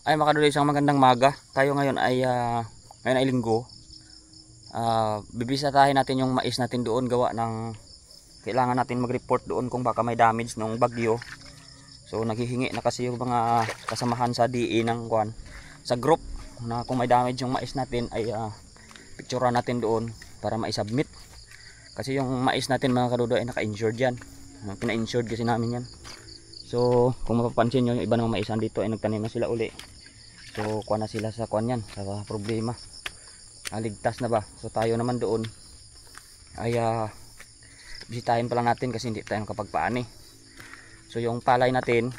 Ay mga kadudoy, isang magandang maga. Tayo ngayon ay linggo. Bibisitahin natin yung mais natin doon, gawa ng kailangan natin mag-report doon kung baka may damage nung bagyo. So naghihingi na kasi yung mga kasamahan sa DE ng kwan, sa group, na kung may damage yung mais natin ay picturean natin doon para ma-submit. Kasi yung mais natin mga kadudoy ay naka-insured yan. Pina-insured kasi namin yan. So kung mapapansin nyo, yung iba ng maisan dito ay nagtanim na sila uli. So kuha na sila sa kuan yan, sa problema. Ligtas na ba? So tayo naman doon ay bisitahin pa lang natin kasi hindi tayo nakapagpaani. So yung palay natin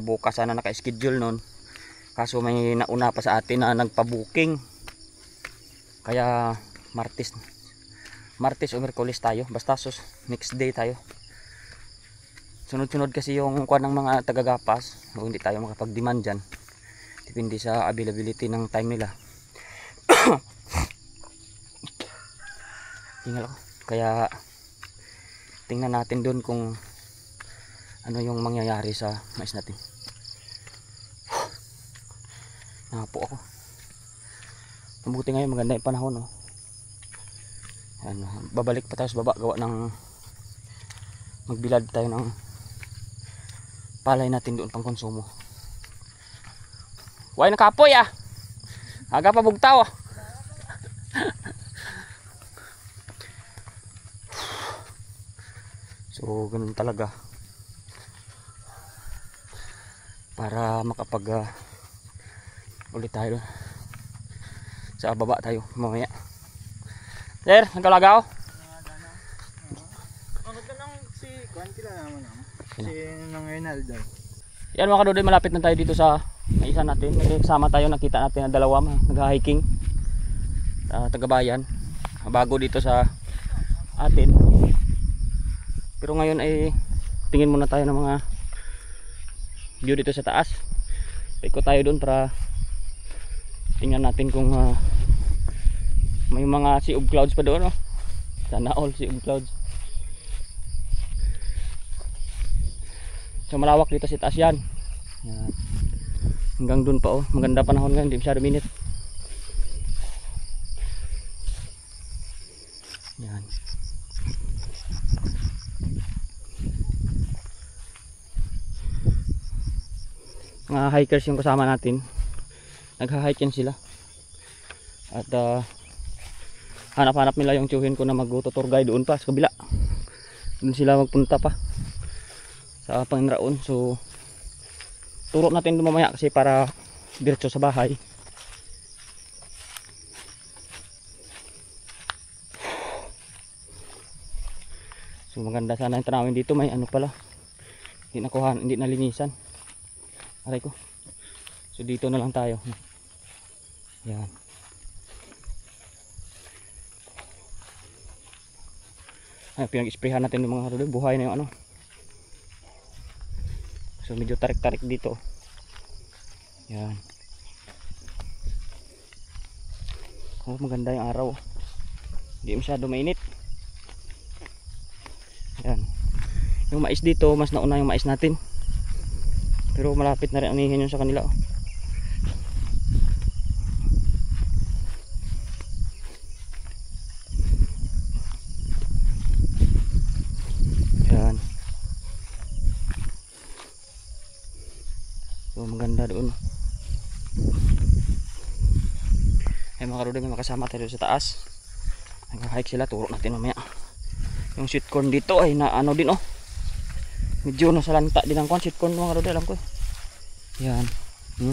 bukas sana naka-schedule nun. Kaso may nauna pa sa atin na nagpa-booking. Kaya Martes o Miyerkules tayo. Basta next day tayo. Sunod-sunod kasi yung kuan ng mga tagagapas. So hindi tayo makapag-demand dyan. Depende sa availability ng time nila. Tingnan ko. Kaya tingnan natin doon kung ano yung mangyayari sa mais natin. Napo ako. Mabuti ngayon, maganda yung panahon, no? Ano, babalik pa tayo sa baba, gawa ng magbilad tayo ng palay natin doon pang konsumo. Huwag nakapoy aga pa bugtaw So ganun talaga para makapag ulit tayo sa baba tayo mamaya. Sir, nagkalagaw? Si Quantila naman si Nanginaldo. Yan mga kadudoy, malapit na tayo dito sa isa natin. May kasama tayo, nakita natin na dalawa nag-hiking tagabayan bago dito sa atin. Pero ngayon ay tingin muna tayo ng mga view dito sa taas. Ikot tayo doon para tingnan natin kung may mga sea of clouds pa doon, sana all sea of clouds. So malawak dito sa taas yan. Yan. Hanggang doon pa maganda panahon ngayon, hindi masyado minute. Yan. Mga hikers yung kasama natin, nagha-hike yan sila at hanap-hanap nila yung tiyuhin ko na mag-tour guide doon pa sa kabila. Doon sila magpunta pa sa Panginraon. So turo natin doon mamaya kasi para diretso sa bahay. So maganda sana yung tanawin dito. May ano pala, hindi nakuha, hindi nalinisan. Aray ko. So dito na lang tayo. Yan. Ay, pinag-sprayhan natin yung mga kadudoy. Buhay na yung ano. So medyo tarik-tarik dito. Yan. Oh, maganda yung araw. Hindi masyado mainit. Yan. Yung mais dito, mas nauna yung mais natin. Pero malapit na rin anihin yun sa kanila. Yan. So maganda doon. Ay mga kadudoy, may makasama tayo sa taas. Nag-hike sila, turo natin mamaya. Yung sweet corn dito ay na ano din medyo nasa lanta din ang sweet corn mga kadudoy, alam ko. Yan.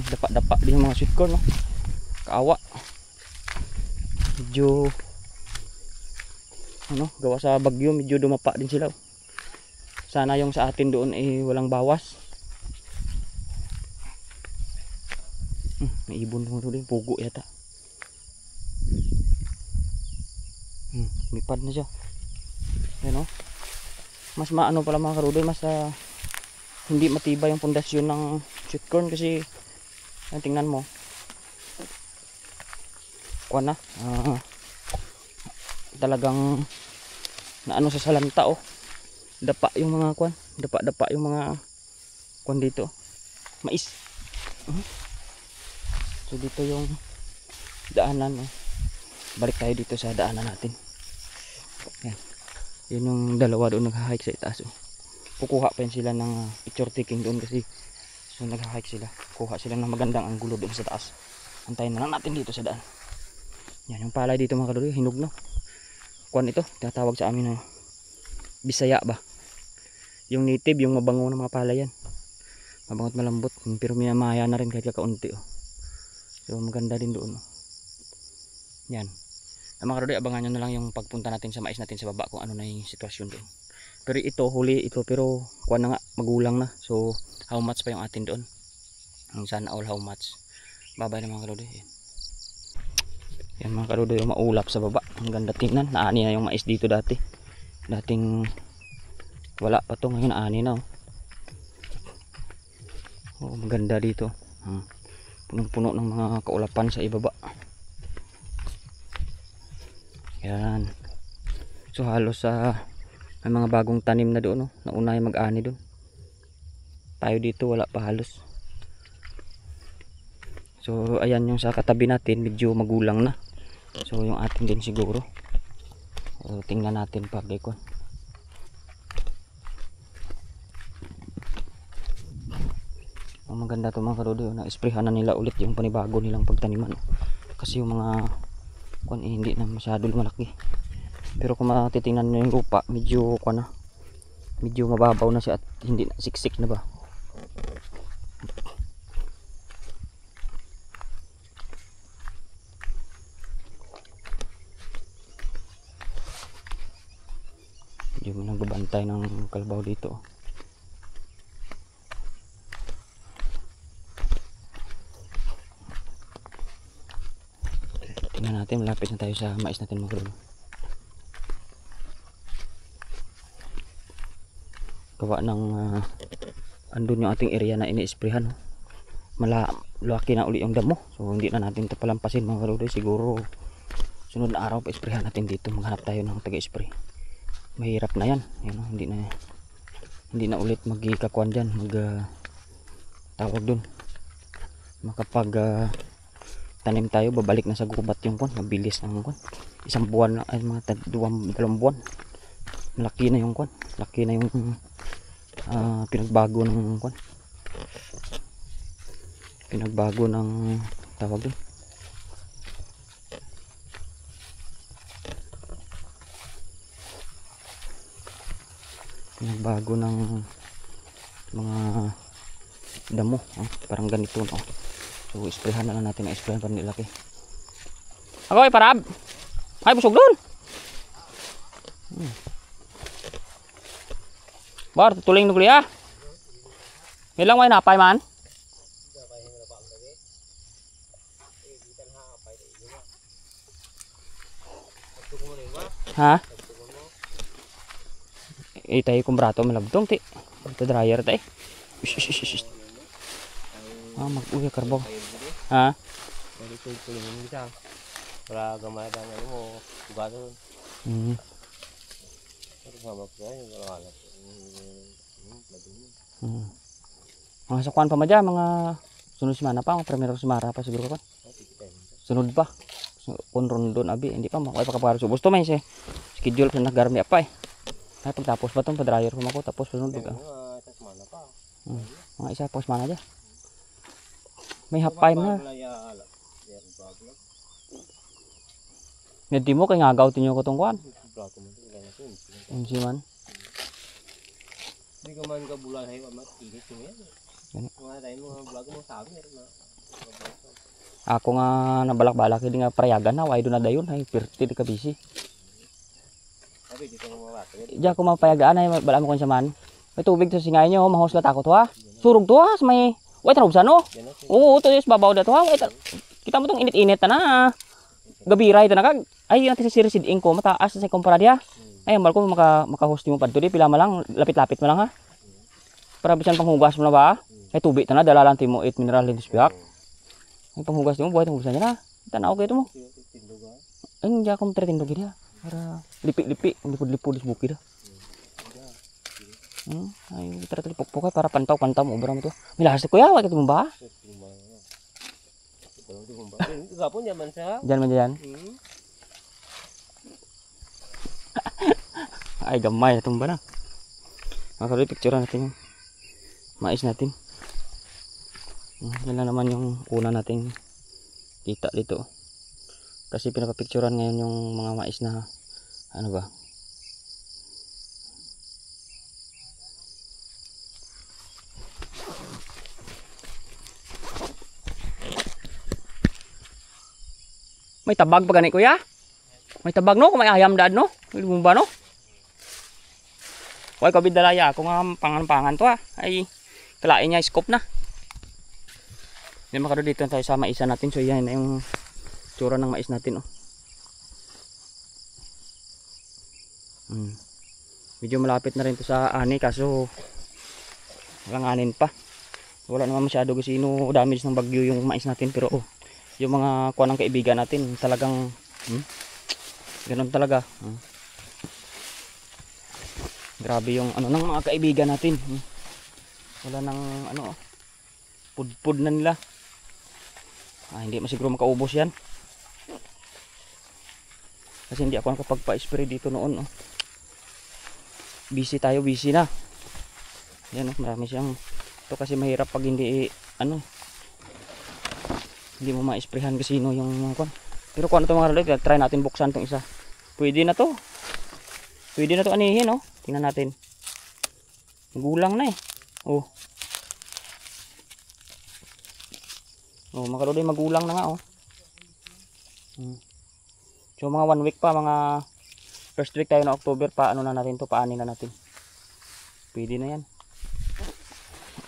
Dapa-dapa din yung mga sweet corn, kaawa. Medyo gawa sa bagyo, medyo dumapa din sila. Sana yung sa atin doon ay walang bawas. May ibon mga kadudoy, pugo yata. Lipad na siya. Yan mas maano pala mga kadudoy, mas hindi matibay yung pundasyon ng sweet corn kasi tingnan mo kuha na talagang naano sa salanta dapa yung mga kuan, dapa yung mga kuan dito mais. So dito yung daanan. Balik tayo dito sa daanan natin. Yan. Yun yung dalawa doon nag-hike sa itaas. Kukuha pa yun sila ng picture taking doon kasi so nag-hike sila. Kuha sila ng magandang anggulo doon sa taas. Antayin na lang natin dito sa daan. Yan yung palay dito mga kaluluya, hinog no. Kuan ito, tinatawag sa amin na Bisaya ba. Yung native, yung mabango ng mga palay yan. Mabango at malambot, pero minamaya na rin kahit kakaunti oh. So maganda din doon oh. Yan. Mga kaluluya, abangan nyo na lang yung pagpunta natin sa mais natin sa baba kung ano na yung sitwasyon doon. Pero ito, huli ito, pero kuan na nga, magulang na. So how much pa yung atin doon? Ang sana all how much. Babay na mga kaluluya. Yan mga kaluluya, maulap sa baba. Ang ganda tingnan. Naani na yung mais dito dati. Dating wala pa to, ngayon naani na oh. Oh, maganda dito. Punong-puno ng mga kaulapan sa ibaba. Yan. So halos may mga bagong tanim na doon oh. Nauna yung mag-ani doon. Tayo dito wala pa halos. So ayan yung sa katabi natin, medyo magulang na. So yung atin din siguro. So, tingnan natin pag ikon. Ang maganda to mga kaluluya, na-sprayhan na nila ulit yung panibago nilang pagtaniman. Kasi yung mga kuan hindi na masyado malaki. Pero kung matitingnan nyo yung lupa, medyo kuan na. Medyo mababaw na siya at hindi na siksik na ba. Medyo nagbabantay ng kalabaw dito. Tingnan natin, malapit na tayo sa mais natin mga kaluluya. Gawa ng andun yung ating area na ini-sprayhan. Malaki na uli yung damo. So hindi na natin ito palampasin mga kaluluya. Siguro sunod na araw pa isprayhan natin dito. Maghanap tayo ng taga-spray. Mahirap na yan. Hindi na ulit magkakakuan dyan. Tawag dun. Makapag tanim tayo, babalik na sa gubat yung kuan. Mabilis ng kuan. Isang buwan lang, ay mga dalawang buwan. Malaki na yung kuan. Laki na yung pinagbago ng kuan. Pinagbago ng tawag dun. Pinagbago ng mga damo parang ganito no. So isprayhan na lang natin, isprayhan para nilaki. Ako ay parab ay busog doon. Bar tuling nung kuliah ilang may napay man ha. Tayo kumbrato malabdong ti. Ito dryer tayo. Mag-uwi karbo. Ha? Para gamay na mo ugato. Mga sakuan pa madya, mga sunod semana pa, mga primero semana pa siguro pa. Sunod pa. Punron doon abi, hindi pa makuha pa kapag subos to may schedule sa naggarmi apa ay pagtapos ba itong pa-dryer ko mako tapos sunod ka. Mga isa pos mana aja. May hapay na. Ngedi mo kay ngagaw tinyo ko tong kuan. Man. Di ka man ka bulan hay mat init mo yan. Mga tayo mo vlog mo sabi na. Ako nga nabalak-balak hindi nga prayagan na way do na dayon hay pirti di ka busy. Diya ko mapayagaan ay bala mo kun sa man. May tubig sa singay nyo, mahos ka takot ha. Surog to ha, may wait tanong sa no. Oo, to is babaw da to ha. Wait. Kita mo tong init-init na. Gabiray ta na kag. Ay natin sa sirisid ko mataas sa kumpara dia. Ay ambal ko maka-host mo padto di pila ma lang, lapit-lapit mo lang ha. Para bisan panghugas mo na ba? Ay tubig ta na dalalan timo 8 mineral lintis biak. Ay panghugas mo buhay tong hugasan niya na. Tanaw kay mo. Ay hindi ako matretindog dia. Para lipi-lipi, lipod-lipod sa bukid ah. Ay tara talipok-pok para pantaw-pantaw mo obra mo to. Milas ko ya, wa kita mo ba? Gapon yaman siya. Diyan man diyan. Ay gamay tumba na. Makakali picture natin yung mais natin. Yan lang naman yung una nating kita dito. Kasi pinapapicturean ngayon yung mga mais na ano ba? May tabag pa gani kuya? May tabag no? Kung may ayam dad no? May bumba no? Huwag kabid dalaya. Kung nga pangan-pangan to ay kalain niya scoop na. Yan makado dito tayo sa maisa natin. So yan na yung tsura ng mais natin. Oh. Medyo malapit na rin to sa ani kaso walang anin pa. Wala naman masyado kasi damage ng bagyo yung mais natin. Pero yung mga kuha ng kaibigan natin talagang ganun talaga. Grabe yung ano ng mga kaibigan natin. Wala nang ano pudpud na nila. Hindi masiguro makaubos yan. Kasi hindi ako nakapagpa-spray dito noon. Busy tayo, busy na. Yan marami siyang ito kasi mahirap pag hindi hindi mo ma-sprayhan kasi yung pero kung ano ito mga relate, try natin buksan itong isa. Pwede na to. Pwede na to anihin tingnan natin. Gulang na mga kaluluy magulang na nga So mga 1 week pa, mga first week tayo na October pa na natin to, paanin na natin. Pwede na yan.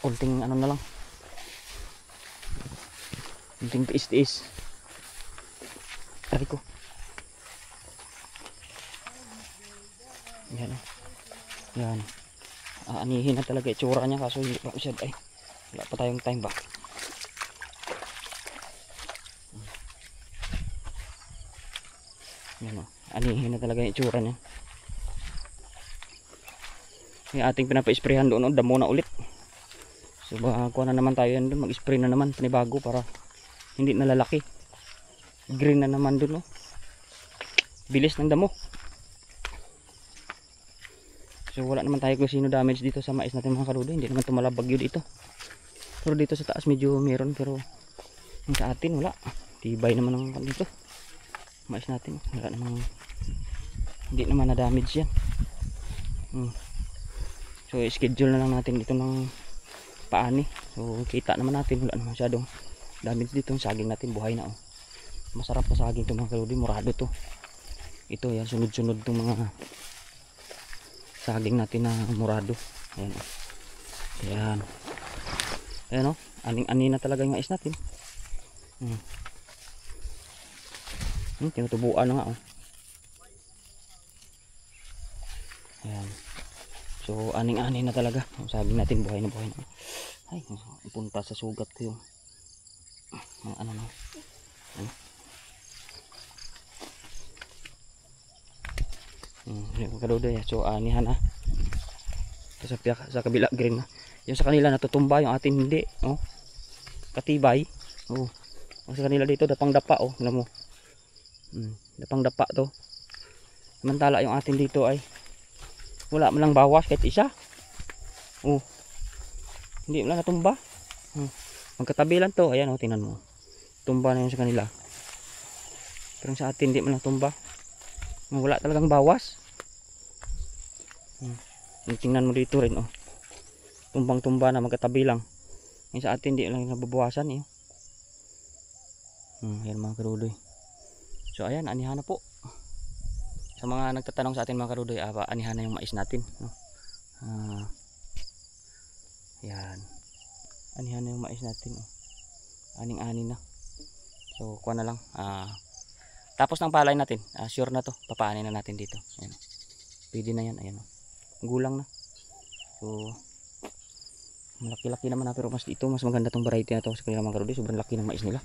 Unting na lang. Unting tiis-tiis. Tari ko. Yan. Anihin na talaga itsura niya kaso hindi pa masyad wala pa tayong time ba. Yan anihin na talaga yung itsura niya. Yung ating pinapa-sprayhan doon damo na ulit. So kuha na naman tayo yan doon, mag-spray na naman panibago para hindi nalalaki. Green na naman doon bilis ng damo. So wala naman tayo kung sino damage dito sa mais natin mga kaludo. Hindi naman tumalabagyo dito. Pero dito sa taas medyo meron, pero yung sa atin wala. Tibay naman ang dito mais natin. Wala namang, hindi naman na damage yan. So schedule na lang natin dito ng paani. So kita naman natin wala naman masyadong damage dito. Yung saging natin buhay na masarap na saging ito mga kaludo. Murado to. Ito yan, sunod-sunod itong mga saging natin na murado. Ayan. Ayan aning-ani na talaga yung mais natin. Tinutubuan na nga Ayan. So aning-ani na talaga yung saging natin, buhay na. Ay, punta sa sugat ko yung So anihan sa kabila green na. Yung sa kanila natutumba, yung atin hindi katibay. Ang sa kanila dito dapang dapa alam mo. Dapang dapa to. Samantala yung atin dito ay wala man lang bawas kahit isa. Hindi man lang natumba. Magkatabi lang to. Ayan tingnan mo. Tumba na yun sa kanila. Pero sa atin hindi man lang tumba. Wala talagang bawas. Tingnan mo dito rin tumbang-tumba na magkatabi lang. Yung sa atin hindi lang nababawasan yan mga karudoy. So ayan, anihan na po. Sa mga nagtatanong sa atin mga karudoy, anihan na yung mais natin yan. Anihan na yung mais natin aning-ani na. So kuha na lang tapos ng palay natin, sure na to, papaanin na natin dito. Ayan. Pwede na yan, ayan gulang na. So malaki-laki naman pero mas dito mas maganda tong variety na to sa kanila mga karudoy. Sobrang laki ng mais nila.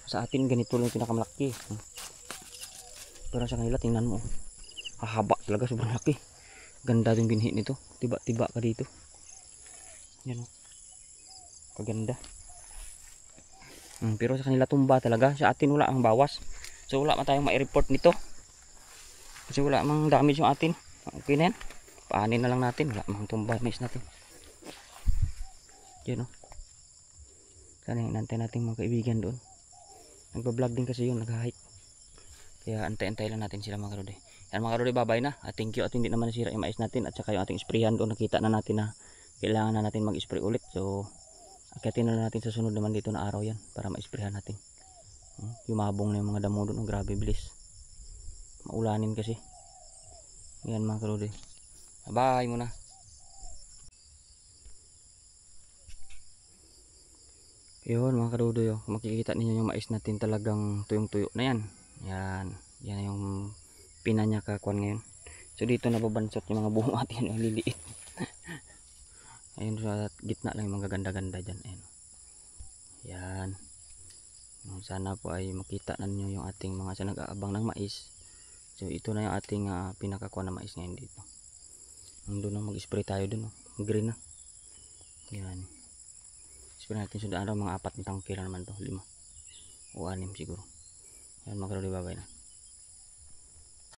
Sa atin ganito lang yung pinakamalaki. Pero sa kanila tingnan mo, hahaba talaga, sobrang laki. Ganda yung binhi nito, tiba-tiba ka dito. Yan kaganda. Pero sa kanila tumba talaga. Sa atin wala ang bawas. So wala man tayong mai-report nito. Kasi wala mang damage yung atin. Okay na yan. Paanin na lang natin. Wala mang tumba mais natin. Yun o. Sana yung nantay natin mga kaibigan doon. Nagpa-vlog din kasi yun. Nag-hike. Kaya antay-antay lang natin sila mga karode. Yan mga karode, babay na. At thank you. At hindi naman nasira yung mais natin. At saka yung ating sprayhan doon. Nakita na natin na kailangan na natin mag-spray ulit. So akitin na natin sa sunod naman dito na araw yan. Para ma-sprayhan natin. Yumabong na yung mga damo doon. Grabe bilis. Maulanin kasi. Yan mga karode. Bye muna. Yun mga karudo, kung makikita ninyo yung mais natin talagang tuyong tuyo na yan. Yan yung pina niya kakuan ngayon. So dito nababansot yung mga buong atin yung liliit. Ayun sa gitna lang yung mga ganda-ganda dyan. Ayun. Yan. Sana po ay makita na ninyo yung ating mga sa nag-aabang ng mais. So ito na yung ating pinakakuan na mais ngayon dito. Doon na mag-spray tayo doon. Green na. Yan. Spray natin sa araw mga 4 na tangkira naman to, 5 o 6 siguro. Yan mga karoli, babay na.